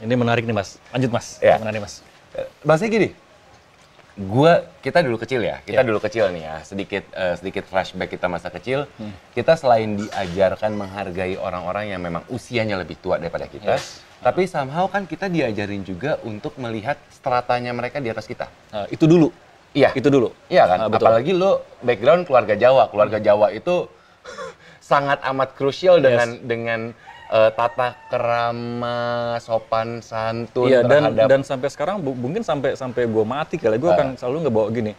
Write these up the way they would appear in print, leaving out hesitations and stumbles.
Ini menarik nih Mas. Lanjut Mas. Ya. Menarik Mas. Maksudnya gini, kita dulu kecil ya, dulu kecil nih ya, sedikit flashback kita masa kecil, kita selain diajarkan menghargai orang-orang yang memang usianya lebih tua daripada kita, tapi somehow kan kita diajarin juga untuk melihat stratanya mereka di atas kita. Itu dulu. Iya. Itu dulu. Iya kan, Betul. apalagi lo background keluarga Jawa itu sangat amat krusial dengan tata kerama, sopan santun Iya, terhadap... dan sampai sekarang mungkin sampai gue mati kali, gue akan selalu ngebawa gini.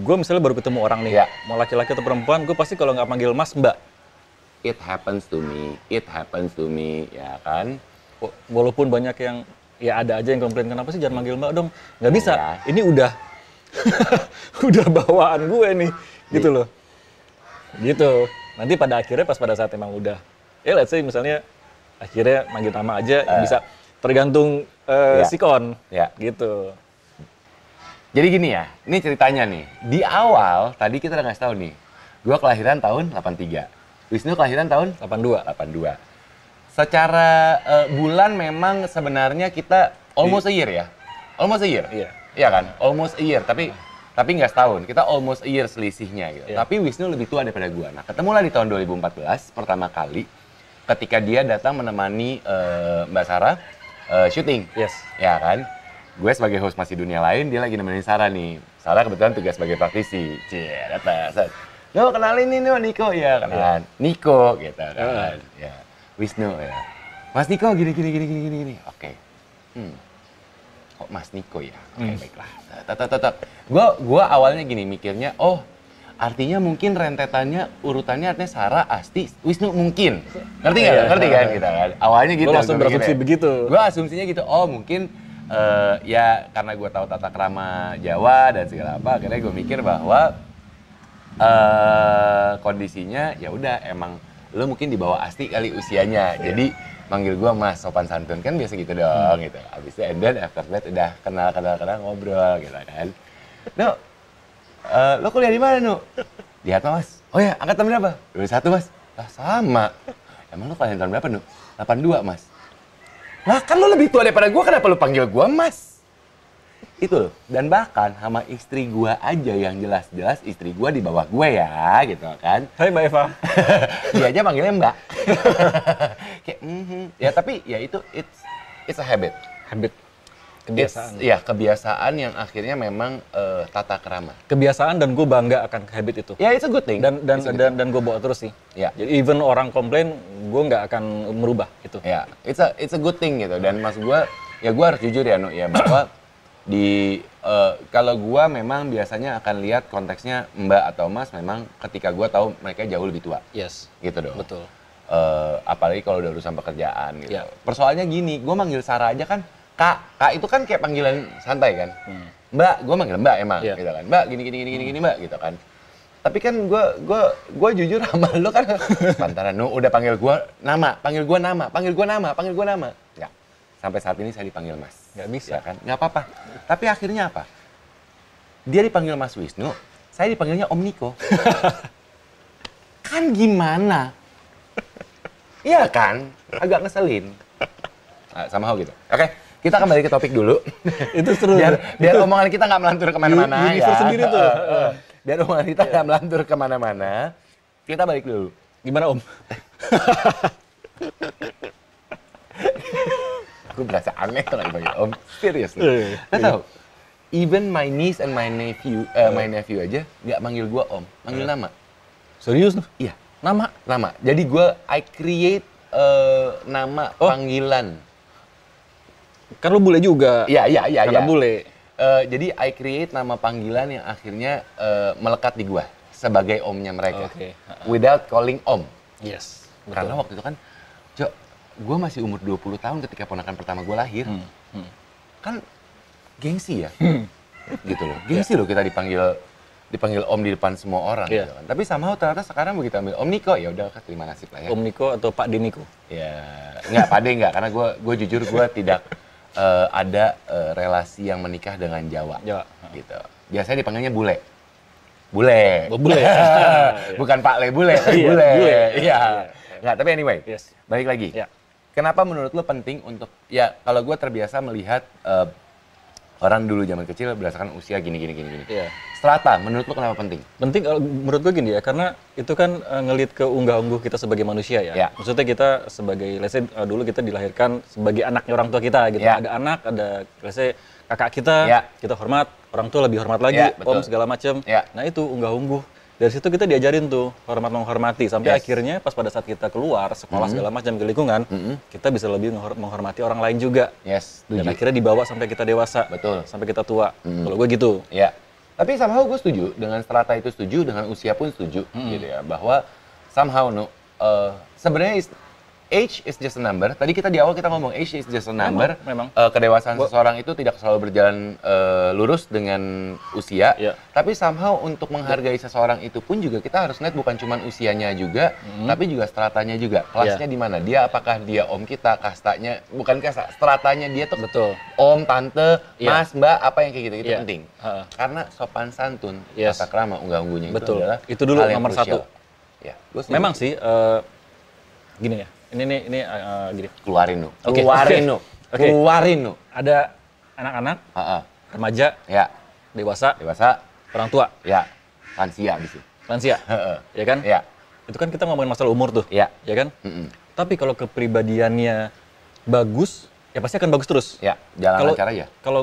Gue misalnya baru ketemu orang nih, mau laki-laki atau perempuan, gue pasti kalau nggak panggil Mas, Mbak. It happens to me, ya kan? Walaupun banyak yang, ya ada aja yang komplain, kenapa sih jangan manggil Mbak dong? Nggak bisa, ini udah udah bawaan gue nih, gitu loh. Gitu. Nanti pada akhirnya pas pada saat emang udah, let's say misalnya akhirnya manggil nama aja bisa tergantung sikon, gitu. Jadi gini ya, ini ceritanya nih. Di awal tadi kita udah ngasih tahu nih, gua kelahiran tahun 83, Wisnu kelahiran tahun 82. Secara bulan memang sebenarnya kita almost a year ya, iya kan, almost a year. Tapi nggak setahun, kita almost a year selisihnya gitu. Tapi Wisnu lebih tua daripada gua. Nah, ketemulah di tahun 2014 pertama kali ketika dia datang menemani Mbak Sarah syuting. Ya kan? Gue sebagai host Masih Dunia Lain, dia lagi nemenin Sarah nih. Sarah kebetulan tugas sebagai praktisi. Datang. No, kenalin nih Niko. Ya, kenalan. Niko gitu kan. Ya. Wisnu ya. Mas Niko gini. Oke. Kok Mas Niko ya? Oke, baiklah. Gue awalnya gini mikirnya, artinya mungkin rentetannya, urutannya artinya Sarah, Asti, Wisnu mungkin. Ngerti kan kita kan? Awalnya gitu. Gue langsung berasumsi begitu. Gue asumsinya gitu, mungkin ya karena gue tahu tata krama Jawa dan segala apa, akhirnya gue mikir bahwa kondisinya ya udah emang lo mungkin di bawah Asti kali usianya. Jadi manggil gue Mas, sopan santun kan biasa gitu dong gitu. Abis itu and then after that udah kenal ngobrol gitu kan. No, lo kuliah di mana, Nu? Di Atma, Mas. Oh ya, angkatan berapa? 21, Mas. Lah sama. Emang lo kelahiran tahun berapa, Nu? 82, Mas. Lah kan lo lebih tua daripada gue, kenapa lo panggil gue Mas? Itu loh. Dan bahkan sama istri gue aja yang jelas-jelas istri gue di bawah gue ya, gitu kan. Hai Mbak Eva. Dia aja manggilnya Mbak. Kayak, ya tapi ya itu, it's a habit. Kebiasaan. Iya, kebiasaan yang akhirnya memang tata krama. Kebiasaan dan gue bangga akan habit itu. Ya, it's a good thing. Dan gue bawa terus sih. Ya. Jadi even orang komplain, gue nggak akan merubah itu. Ya, it's a good thing gitu. Dan maksud gue, ya gue harus jujur ya, Nu, ya bahwa kalau gue memang biasanya akan lihat konteksnya Mbak atau Mas memang ketika gue tahu mereka jauh lebih tua. Yes. Gitu dong. Betul. Apalagi kalau udah urusan pekerjaan gitu. Persoalannya gini, gue manggil Sarah aja kan Kak itu kan kayak panggilan santai kan. Mbak, gue manggil Mbak emang gitu kan. Mbak gini Mbak gitu kan. Tapi kan gue jujur sama lo kan pantaran Nu udah panggil gue nama. Enggak. Sampai saat ini saya dipanggil Mas. Nggak bisa. Ya kan? Nggak apa-apa. Tapi akhirnya apa? Dia dipanggil Mas Wisnu, saya dipanggilnya Om Niko. Kan gimana? Iya kan? Agak ngeselin. Sama gitu. Oke, kita kembali ke topik dulu. Itu seru. Biar omongan kita nggak melantur kemana-mana ya. Sendiri tuh. Biar omongan kita nggak melantur kemana-mana. Kita balik dulu. Gimana Om? Aku berasa aneh kalau dipanggil Om. Seriously. Tahu? Even my niece and my nephew aja nggak manggil gue Om, manggil nama. Serius? Iya. Nama. Jadi I create nama panggilan. Kan lu bule juga. Iya. Karena bule. Jadi I create nama panggilan yang akhirnya melekat di gue sebagai omnya mereka. Without calling Om. Yes. Karena waktu itu kan, gue masih umur 20 tahun ketika ponakan pertama gue lahir. Kan gengsi ya. Gitu loh. Gengsi loh kita dipanggil Om di depan semua orang gitu kan. Tapi somehow ternyata sekarang begitu ambil Om Niko, ya udah terima nasib lah ya. Om Niko atau Pak De Niko? Ya, enggak, Pak De enggak, karena gue jujur gue tidak ada relasi yang menikah dengan Jawa. Gitu. Biasanya dipanggilnya bule. Bule. Ya. Bukan Pak Le, bule. Bule. Iya. Enggak, tapi anyway. Balik lagi. Ya. kenapa menurut lu penting untuk, ya kalau gue terbiasa melihat orang dulu zaman kecil berdasarkan usia gini. Iya. Strata, menurut lu kenapa penting? Penting menurut gue gini ya, karena itu kan ngelit ke unggah-ungguh kita sebagai manusia ya. Ya. Maksudnya kita sebagai, let's say dulu kita dilahirkan sebagai anaknya orang tua kita gitu. Ya. Ada anak, ada let's say kakak kita, Ya. kita hormat, orang tua lebih hormat lagi, Ya, betul. om segala macam. Ya. Nah itu unggah-ungguh. Dari situ kita diajarin tuh hormat menghormati sampai Yes. akhirnya pas pada saat kita keluar sekolah segala macam ke lingkungan, kita bisa lebih menghormati orang lain juga. Yes, Dan setuju. akhirnya dibawa sampai kita dewasa. Betul. Sampai kita tua. Kalau gue gitu. Ya, tapi somehow gue setuju dengan strata itu, setuju dengan usia pun setuju gitu ya, bahwa somehow sebenarnya age is just a number. Tadi kita di awal kita ngomong age is just a number. Memang. Kedewasaan seseorang itu tidak selalu berjalan lurus dengan usia, Iya. tapi somehow untuk menghargai seseorang itu pun juga kita harus lihat bukan cuma usianya juga, tapi juga stratanya juga. Kelasnya di mana? Dia apakah dia om kita, kastanya, bukan kasta, stratanya dia tuh Betul. om, tante, Iya. mas, mbak, apa yang kayak gitu, itu Iya. penting. Ha-ha. Karena sopan santun, Yes. tata krama, unggah-ungguhnya itu Betul. adalah Itu dulu hal yang nomor krusial. satu. Ya, gua setuju. Memang sih, gini ya, ini gini. Keluarin lu, Oke. keluarin lu, Oke. keluarin lu. Ada anak-anak, Ha-ha. remaja, Ya, dewasa, dewasa, orang tua, ya, lansia di sini. lansia, Heeh. ya kan? Ya, Itu kan kita ngomongin masalah umur tuh, ya, ya kan? Mm-mm. Tapi kalau kepribadiannya bagus, ya pasti akan bagus terus. Ya, jalan Kalau lancar aja. kalau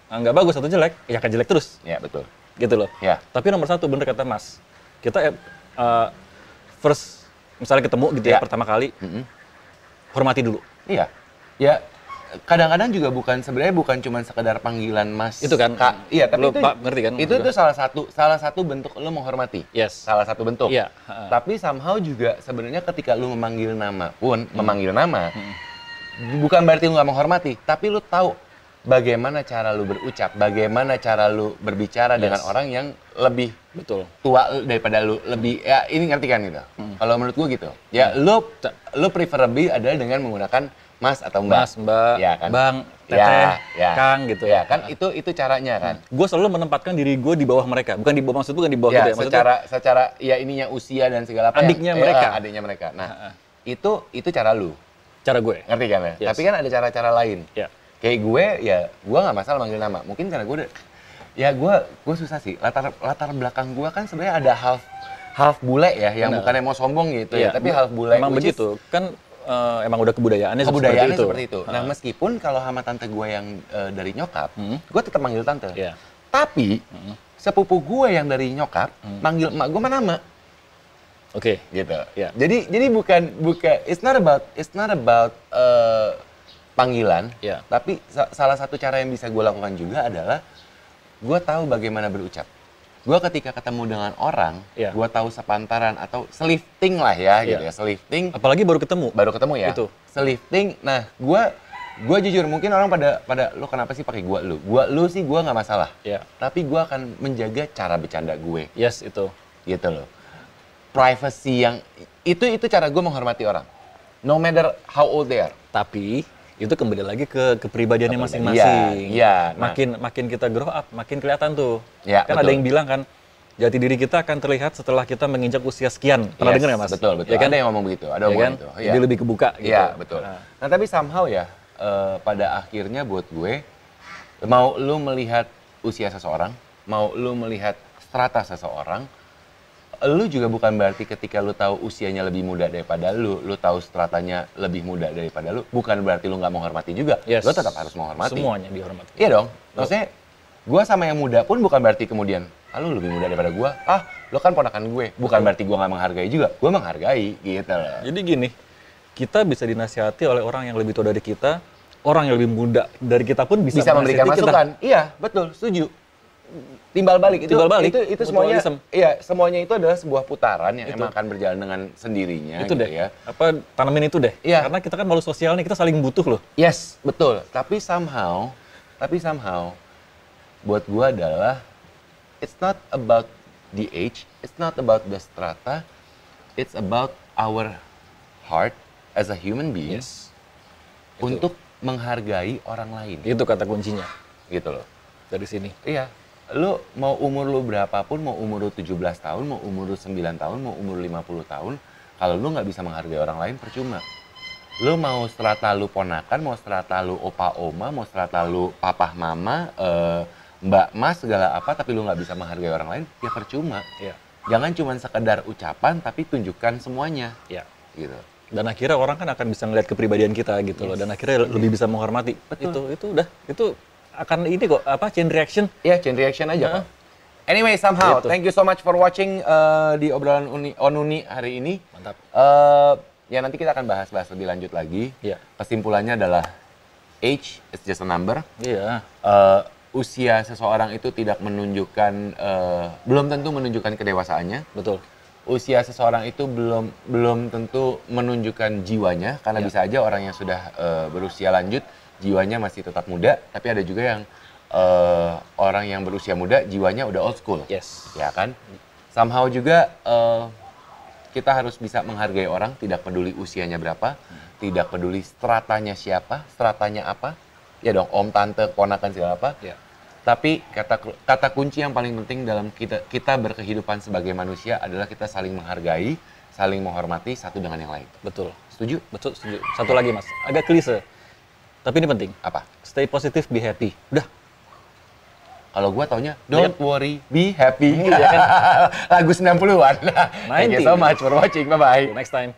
nggak bagus atau jelek, ya akan jelek terus, Ya, betul. gitu loh. Ya. Tapi nomor satu, bener kata Mas, kita first misalnya ketemu gitu ya Ya. pertama kali, Mm-mm. hormati dulu. Iya, ya kadang-kadang juga sebenarnya bukan cuma sekedar panggilan mas. Itu kan, Kak. Iya, tapi lu, itu Pak, ngerti kan? Itu salah satu bentuk lo menghormati. Yes. Salah satu bentuk. Iya, ha-ha. Tapi somehow juga sebenarnya ketika lu memanggil nama pun, memanggil nama, bukan berarti lu nggak menghormati, tapi lu tahu bagaimana cara lu berucap, bagaimana cara lu berbicara dengan orang yang lebih Betul. tua daripada lu, lebih, ya ini ngerti kan gitu. Kalau menurut gua gitu. Ya lu preferably adalah dengan menggunakan mas atau mbak. Mas, Mbak, Ya kan? Bang, Ya, Teteh, ya. Kang gitu. Ya kan itu caranya kan. Gue selalu menempatkan diri gue di bawah mereka. Bukan di bawah, maksud bukan di bawah Ya, gitu ya. Maksudnya, secara ya ininya usia dan segala apa Adiknya mereka. adiknya mereka. Nah, itu cara lu. cara gue. Ngerti kan ya? Yes. Tapi kan ada cara-cara lain. Ya. Kayak gue nggak masalah manggil nama. Mungkin karena gue gue susah sih. Latar belakang gue kan sebenarnya ada half bule ya, yang Benar. bukannya mau sombong gitu Iya, ya, tapi half bule. Emang which is begitu. Kan emang udah kebudayaannya kebudayaannya seperti itu. Nah, meskipun kalau sama tante gue yang dari nyokap, gue tetap manggil tante. Iya. Tapi sepupu gue yang dari nyokap manggil emak gue nama. Oke. Gitu. Iya. Jadi bukan it's not about panggilan, Iya. tapi salah satu cara yang bisa gue lakukan juga adalah gue tahu bagaimana berucap. Gue ketika ketemu dengan orang, Iya. gue tahu sepantaran atau selifting lah ya, gitu Iya. ya, selifting. Apalagi baru ketemu. Baru ketemu ya. Itu. Selifting. Nah, gue jujur mungkin orang pada lu kenapa sih pakai gua lu? Gua lu sih gua nggak masalah. Iya. Tapi gue akan menjaga cara bercanda gue, Yes, itu. gitu loh. Privacy yang itu cara gue menghormati orang. No matter how old they are. Tapi itu kembali lagi ke kepribadiannya Kepribadian. masing-masing. Iya, nah. Makin kita grow up, makin kelihatan tuh. Iya, Kan betul. ada yang bilang kan, jati diri kita akan terlihat setelah kita menginjak usia sekian. Pernah Yes, dengar ya, Mas? Betul, betul. Ya kan? Ada yang ngomong begitu, ada Ya omongan kan? itu. Jadi lebih kebuka gitu. Iya, betul. Nah. Nah, tapi somehow ya, pada akhirnya buat gue, mau lu melihat usia seseorang, mau lu melihat strata seseorang, lu juga bukan berarti ketika lu tahu usianya lebih muda daripada lu tahu stratanya lebih muda daripada lu, bukan berarti lu nggak menghormati juga. Yes. Lu tetap harus menghormati. Semuanya dihormati. Iya dong. Maksudnya, gue sama yang muda pun bukan berarti kemudian, lu lebih muda daripada gue, lu kan ponakan gue. Bukan berarti gue nggak menghargai juga, gue menghargai, gitu loh. Jadi gini, kita bisa dinasihati oleh orang yang lebih tua dari kita, orang yang lebih muda dari kita pun bisa Memberikan menasihati kita. masukan. Iya, betul, setuju. Timbal balik Timbal balik, itu semuanya. mutualism. Iya, semuanya itu adalah sebuah putaran yang Itu. emang akan berjalan dengan sendirinya Itu gitu deh, ya. apa tanamin itu deh. Iya. Karena kita kan makhluk sosial nih, kita saling butuh loh. Yes, betul. Tapi somehow buat gua adalah it's not about the age, it's not about the strata, it's about our heart as a human being untuk menghargai orang lain. Itu kata kuncinya Gitu loh. dari sini. Iya. Lu mau umur lu berapapun, mau umur lu 17 tahun, mau umur lu 9 tahun, mau umur 50 tahun, kalau lu nggak bisa menghargai orang lain percuma. Lu mau strata lu ponakan, mau strata lu opa oma, mau strata lu papa mama, mbak mas segala apa, tapi lu nggak bisa menghargai orang lain, ya percuma. Iya. Jangan cuma sekedar ucapan, tapi tunjukkan semuanya. Iya. Gitu. Dan akhirnya orang kan akan bisa ngeliat kepribadian kita gitu loh, dan akhirnya lebih bisa menghormati. Betul. Itu akan ini kok, chain reaction. Iya, chain reaction aja kok. Anyway, somehow, Gitu. thank you so much for watching di obrolan Onuni hari ini. Mantap. Ya nanti kita akan bahas lebih lanjut lagi. Iya. Kesimpulannya adalah age is just a number. Iya. Usia seseorang itu tidak menunjukkan, belum tentu menunjukkan kedewasaannya. Betul. Usia seseorang itu belum tentu menunjukkan jiwanya, karena bisa aja orang yang sudah berusia lanjut jiwanya masih tetap muda, tapi ada juga yang orang yang berusia muda jiwanya udah old school. Yes. Ya kan? Somehow juga kita harus bisa menghargai orang, tidak peduli usianya berapa, tidak peduli stratanya siapa, stratanya apa. Ya dong, om, tante, ponakan segala apa. Ya. Tapi kata kunci yang paling penting dalam kita berkehidupan sebagai manusia adalah kita saling menghargai, saling menghormati satu dengan yang lain. Betul. Setuju? Betul, setuju. Satu lagi Mas, agak klise. Tapi ini penting. Apa? Stay positive, be happy. Udah. Kalau gua taunya, don't worry, be happy. Iya kan? Lagu 90-an. Thank you so much for watching. Bye-bye. Next time.